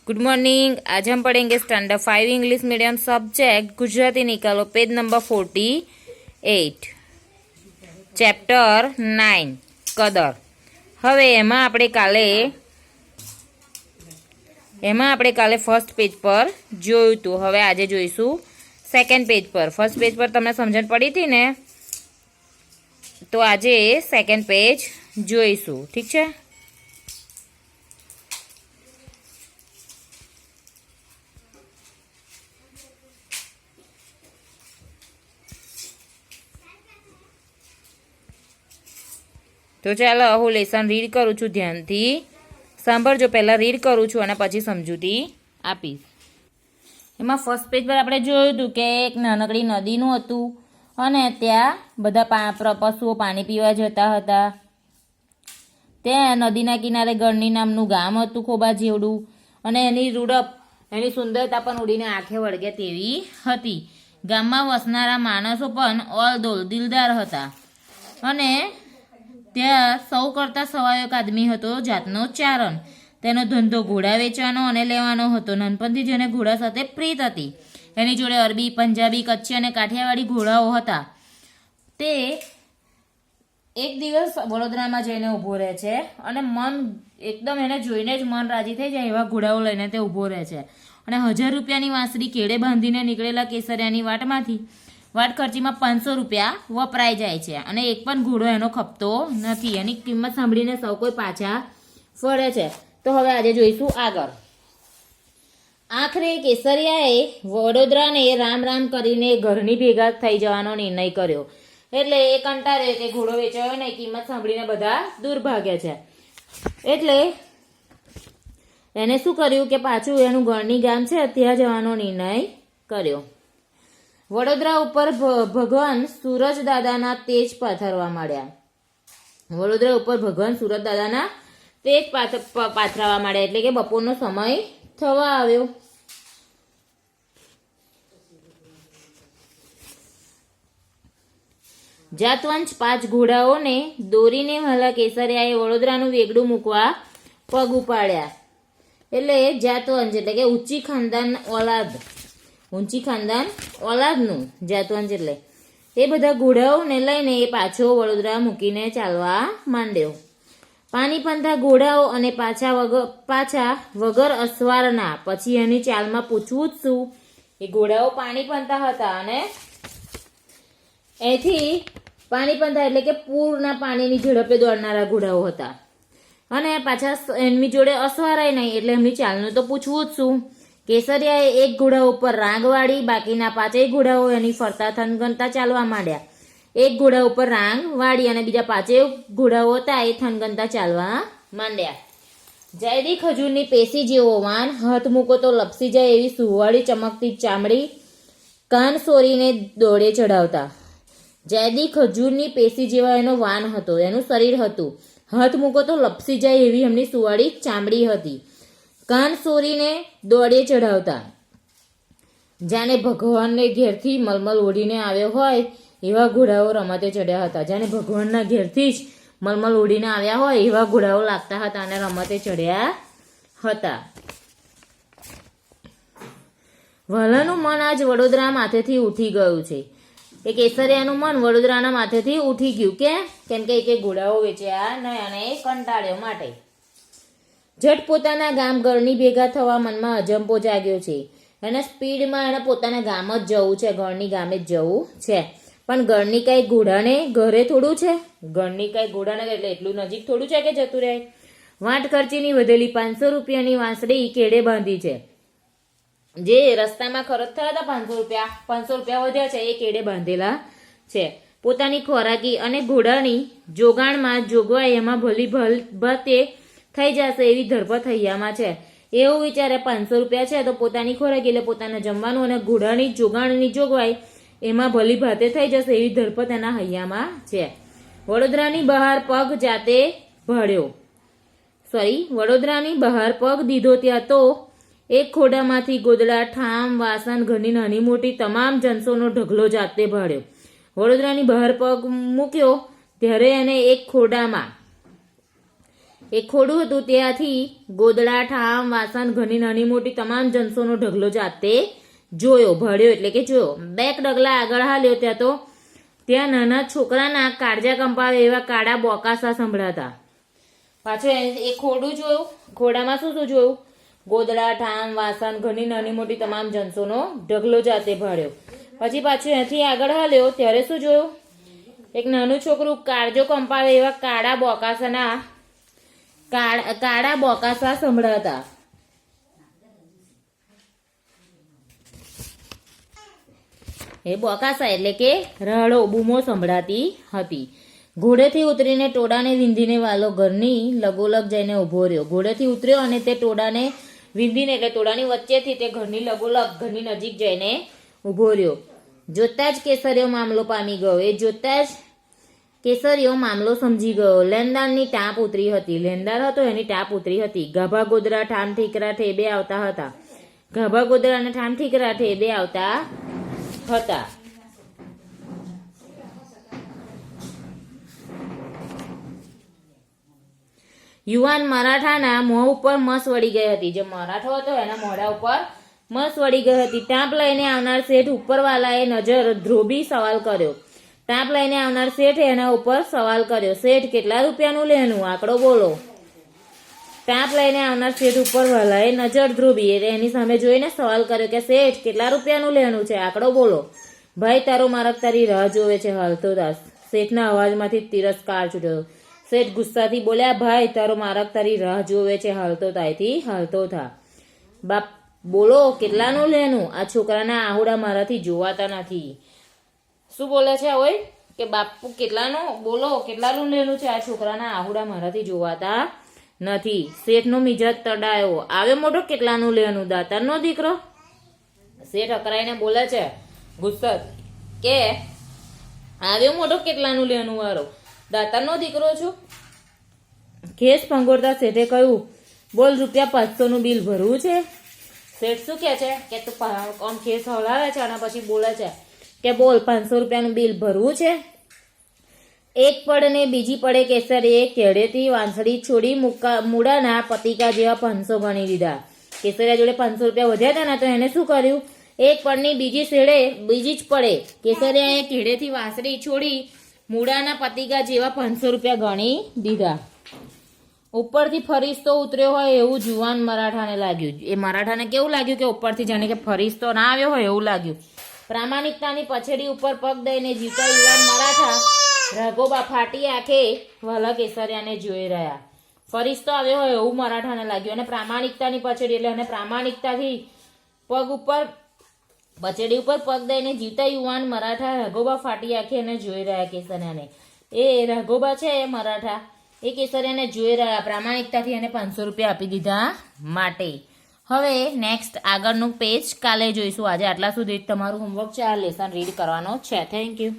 Good morning. आज हम पढ़ेंगे standard 5 English medium subject Gujarati. निकालो पेज नंबर 48, चैप्टर 9 कदर। હવે એમાં આપણે કાલે ફર્સ્ટ પેજ પર જોયું હતું। હવે આજે જોઈશું સેકન્ડ પેજ પર। ફર્સ્ટ પેજ પર તમને સમજણ પડી હતી ને, તો આજે સેકન્ડ પેજ જોઈશું। ઠીક છે। તો ચાલો હું લેસન રીડ કરું છું, ધ્યાનથી સાંભળજો। પહેલાં રીડ કરું છું અને પછી સમજૂતી આપીશ। એમાં ફર્સ્ટ પેજ પર આપણે જોયું હતું કે એક નાનકડી નદીનું હતું અને ત્યાં બધા પશુઓ પાણી પીવા જતા હતા। ત્યાં નદીના કિનારે ગરણી નામનું ગામ હતું, ખોબા જેવડું, અને એની રૂડપ, એની સુંદરતા પણ ઉડીને આંખે વળગે તેવી હતી। ગામમાં વસનારા માણસો પણ ઓલદોલ દિલદાર હતા અને ત્યાં સૌ કરતાં સવાયો એક આદમી હતો, જાતનો ચારણ। તેનો ધંધો ઘોડા વેચવાનો અને લેવાનો હતો। નાનપણથી જેને ઘોડા સાથે પ્રીત હતી। એની જોડે અરબી, પંજાબી, કચ્છી અને કાઠિયાવાડી ઘોડાઓ હતા। તે એક દિવસ વડોદરામાં જઈને ઊભો રહે છે અને મન એકદમ એને જોઈને જ મન રાજી થઈ જાય એવા ઘોડાઓ લઈને તે ઊભો રહે છે અને 1000 રૂપિયાની વાંસળી કેળે બાંધીને નીકળેલા કેસરિયાની વાટ ખર્ચીમાં 500 રૂપિયા વપરાઈ જાય છે અને એક પણ ઘોડો એનો ખપતો નથી। એની કિંમત સાંભળીને સૌ કોઈ પાછા ફરે છે। તો હવે આજે જોઈશું આગળ। આખરે કેસરિયાએ વડોદરાને રામ રામ કરીને ઘરની ભેગા થઈ જવાનો નિર્ણય કર્યો। એટલે એ કંટાળ્યો કે ઘોડો વેચાયો ને, કિંમત સાંભળીને બધા દૂર ભાગે છે। એટલે એને શું કર્યું કે પાછું એનું ઘરની ગામ છે ત્યાં જવાનો નિર્ણય કર્યો। વડોદરા ઉપર ભગવાન સૂરજ દાદાના તેજ પાથરવા માંડ્યા। વડોદરા ઉપર ભગવાન સૂરજ દાદાના તેજ પાથરવા માંડ્યા એટલે કે બપોરનો સમય થવા આવ્યો। જાતવંશ 5 ઘોડાઓને દોરીને વાલા કેસરિયાએ વડોદરાનું વેગડું મૂકવા પગ ઉપાડ્યા। એટલે જાતવંશ એટલે કે ઊંચી ખાનદાન ઓલાદનું જાતવંશ એટલે એ બધા ઘોડાઓને લઈને એ પાછો વડોદરા મૂકીને ચાલવા માંડ્યો। પાણીપંથા ઘોડાઓ અને પાછા વગર અસવારના। પછી એની ચાલમાં પૂછવું જ શું, એ ઘોડાઓ પાણીપંથા હતા અને એથી પાણીપંથા એટલે કે પૂરના પાણીની ઝડપે દોડનારા ઘોડાઓ હતા અને પાછા એમની જોડે અસવારાય નહીં એટલે એમની ચાલનું તો પૂછવું જ શું। કેસરિયાએ એક ઘોડા ઉપર રાંગ વાળી, બાકીના 5 ઘોડાઓ એની ફરતા થનગનતા ચાલવા માંડ્યા। એક ઘોડા ઉપર રાંગ વાળી અને બીજા 5 ઘોડાઓ હતા એ થનગનતા ચાલવા માંડ્યા। જાયદી ખજૂરની પેશી જેવો વાન, હાથ મૂકો તો લપસી જાય એવી સુવાળી ચમકતી ચામડી, કાન સોરીને દોડે ચડાવતા। જાયદી ખજૂરની પેશી જેવા એનો વાન હતો, એનું શરીર હતું, હાથ મૂકો તો લપસી જાય એવી એમની સુવાળી ચામડી હતી, કાન સોરીને દોડે ચડાવતા। જાણે ભગવાનને ઘેરથી મલમલ ઓઢીને આવ્યો હોય એવા ઘોડાઓ રમતે ચડ્યા હતા। જાણે ભગવાનના ઘેરથી જ મલમલ ઓઢીને આવ્યા હોય એવા ઘોડાઓ લાગતા હતા અને રમતે ચડ્યા હતા। વાલાનું મન આજ વડોદરા માથેથી ઉઠી ગયું છે। એ કેસરિયાનું મન વડોદરાના માથેથી ઉઠી ગયું કેમ કે એક ઘોડાઓ વેચ્યા નહીં અને એ કંટાળ્યો માટે। જટ પોતાના ગામ ઘરની ભેગા થવા મનમાં અજંપો જાગ્યો છે। એને સ્પીડમાં એને પોતાના ગામ જ જવું છે, ઘરની ગામે જ જવું છે। પણ ઘરની કઈ ઘોડાને ઘરે થોડું છે, ઘરની કઈ ઘોડાને એટલે એટલું નજીક થોડું છે કે જતું રહે। વાટ ખર્ચીની વધેલી 500 રૂપિયાની વાંસળી કેડે બાંધી છે। જે રસ્તામાં ખર્ચ થયા હતા 500 રૂપિયા વધ્યા છે એ કેડે બાંધેલા છે। પોતાની ખોરાકી અને ઘોડાની જોગાણમાં જોગવાઈ એમાં ભલી ભતે થઈ જશે એવી ધરપત હૈયામાં છે। એવું વિચારે 500 રૂપિયા છે તો પોતાની ખોરાક એટલે પોતાને જમવાનું અને ઘોડાની જોગાણની જોગવાઈ એમાં ભલી ભાતે થઈ જશે એવી ધરપત એના હૈયામાં છે। વડોદરાની બહાર પગ દીધો ત્યાં તો એક ખોડામાંથી ગોદડા, ઠામ, વાસણ, ઘરની નાની મોટી તમામ જનસોનો ઢગલો જાતે ભાળ્યો। વડોદરાની બહાર પગ મૂક્યો ત્યારે એને એક ખોડામાં એક ખોડું હતું ત્યાંથી ગોદડા ઠામ વાસણ ઘણી નાની મોટી તમામ જણસોનો ઢગલો જાતે જોયો ભળ્યો એટલે કે જોયો. 2 ડગલા આગળ હાલ્યો ત્યાં નાના છોકરાના કાળજા કંપાવે એવા કાળા બોકાસા સંભળાતા. પાછું એક ખોડું જોયું. ખોડામાં શું શું જોયું? ગોદડા ઠામ વાસણ ઘણી નાની મોટી તમામ જણસોનો ઢગલો જાતે ભળ્યો. પછી પાછું એથી આગળ હાલ્યો ત્યારે શું જોયું? એક નાનું છોકરું કાળજો કંપાવે એવા કાળા બોકાસા સંભળાતા. એ બોકાસા એટલે કે રાડો બૂમો સંભળાતી હતી. ઘોડેથી ઉતરીને ટોળાને વિંધીને વાલો ઘરની લગોલગ જઈને ઊભો રહ્યો. ઘોડેથી ઉતર્યો અને તે ટોળાને વિંધીને એટલે ટોળાની વચ્ચેથી તે ઘરની લગોલગ ઘરની નજીક જઈને ઊભો રહ્યો. જોતા જ કેસરીયો મામલો પામી ગયો. એ જોતા જ કેસરીયો મામલો સમજી ગયો. લેનદારની ટાપ ઉતરી હતી. લેનદાર હતો એની ટાપ ઉતરી હતી. ગાભા ગોદરા ઠામ ઠીકરા ઠેબે આવતા હતા. ગાભા ગોદરા અને ઠામ ઠીકરા ઠેબે આવતા હતા. યુવાન મરાઠાના મોં ઉપર મસ વળી ગઈ હતી. જે મરાઠો હતો એના મોઢા ઉપર મસ વળી ગઈ હતી. ટાંપ લઈને આવનાર શેઠ ઉપરવાલાએ નજર ધ્રોબી સવાલ કર્યો. ટાંપ લઈને આવનાર શેઠે એના ઉપર સવાલ કર્યો. શેઠ કેટલા રૂપિયાનું લેનું? આંકડો બોલો. ટાંપ લઈને આવનાર શેઠ ઉપરવાલાએ નજર ધ્રોબી એટલે એની સામે જોઈને સવાલ કર્યો કે શેઠ કેટલા રૂપિયાનું લેનું છે? આંકડો બોલો. ભાઈ તારો મારક તારી રાહ જોવે છે હાલતો દાસ. શેઠના અવાજમાંથી તિરસ્કાર છૂટ્યો. શેઠ ગુસ્સાથી બોલ્યા ભાઈ તારો મારક તારી રાહ જોવે છે હાલતો તાયથી હાલતો થા. બાપ બોલો કેટલાનું લેનું? આ છોકરાના આહુડા મારાથી જોવાતા નથી. શું બોલે છે ઓય કે બાપુ કેટલાનું બોલો કેટલાનું લેનું છે? આ છોકરાના આહુડા મારાથી જોવાતા નથી. શેઠનો મિજાજ તડાયો. આવે મોટો કેટલાનું લેનું? દાતારનો દીકરો? શેઠ અકરાઈને બોલે છે ગુસ્સત કે આવ્યો મોટો કેટલાનું લેનું વાળો? દાતારનો દીકરો છું? ખેસ ફંગોરતા શેઠે કહ્યું બોલ ₹500નું બિલ ભરવું છે? શેઠ શું કહે છે કે તું આમ ખેસ હલાવે છે અને પછી બોલે છે કે બોલ ₹500નું બિલ ભરવું છે? એક પડ ને બીજી પડે કેસરીએ કેળેથી વાંસળી છોડી મૂળાના પતિકા જેવા 500 ગણી દીધા. કેસરિયા જોડે ₹500 વધ્યા હતા ને તો એને શું કર્યું? એક પડની બીજી જ પડે કેસરિયાએ કેળેથી વાંસળી છોડી મૂળાના પતિકા જેવા ₹500 ગણી દીધા. ઉપરથી ફરિશ્તો ઉતર્યો હોય એવું જુવાન મરાઠાને લાગ્યું. એ મરાઠાને કેવું લાગ્યું કે ઉપરથી જાણે કે ફરિશ્તો ના આવ્યો હોય એવું લાગ્યું. પ્રામાણિકતાની પછેડી ઉપર પગ દઈને જીવતા યુવાન મરાઠા રઘોબા ફાટી આંખે વાલા કેસરિયાને જોઈ રહ્યા. ફરિશ્તો આવ્યો હોય એવું મરાઠાને લાગ્યું. અને પ્રામાણિકતાની પછેડી એટલે અને પ્રામાણિકતાથી પછેડી ઉપર પગ દઈને જીવતા યુવાન મરાઠા રઘોબા ફાટી આંખે એને જોઈ રહ્યા કેસરિયાને. એ રઘોબા છે એ મરાઠા એ કેસરિયાને જોઈ રહ્યા પ્રામાણિકતાથી એને ₹500 આપી દીધા માટે. હવે નેક્સ્ટ આગળનું પેજ કાલે જોઈશું. આજે આટલા સુધી તમારું હોમવર્ક છે. આ લેસન રીડ કરવાનો છે. Thank you.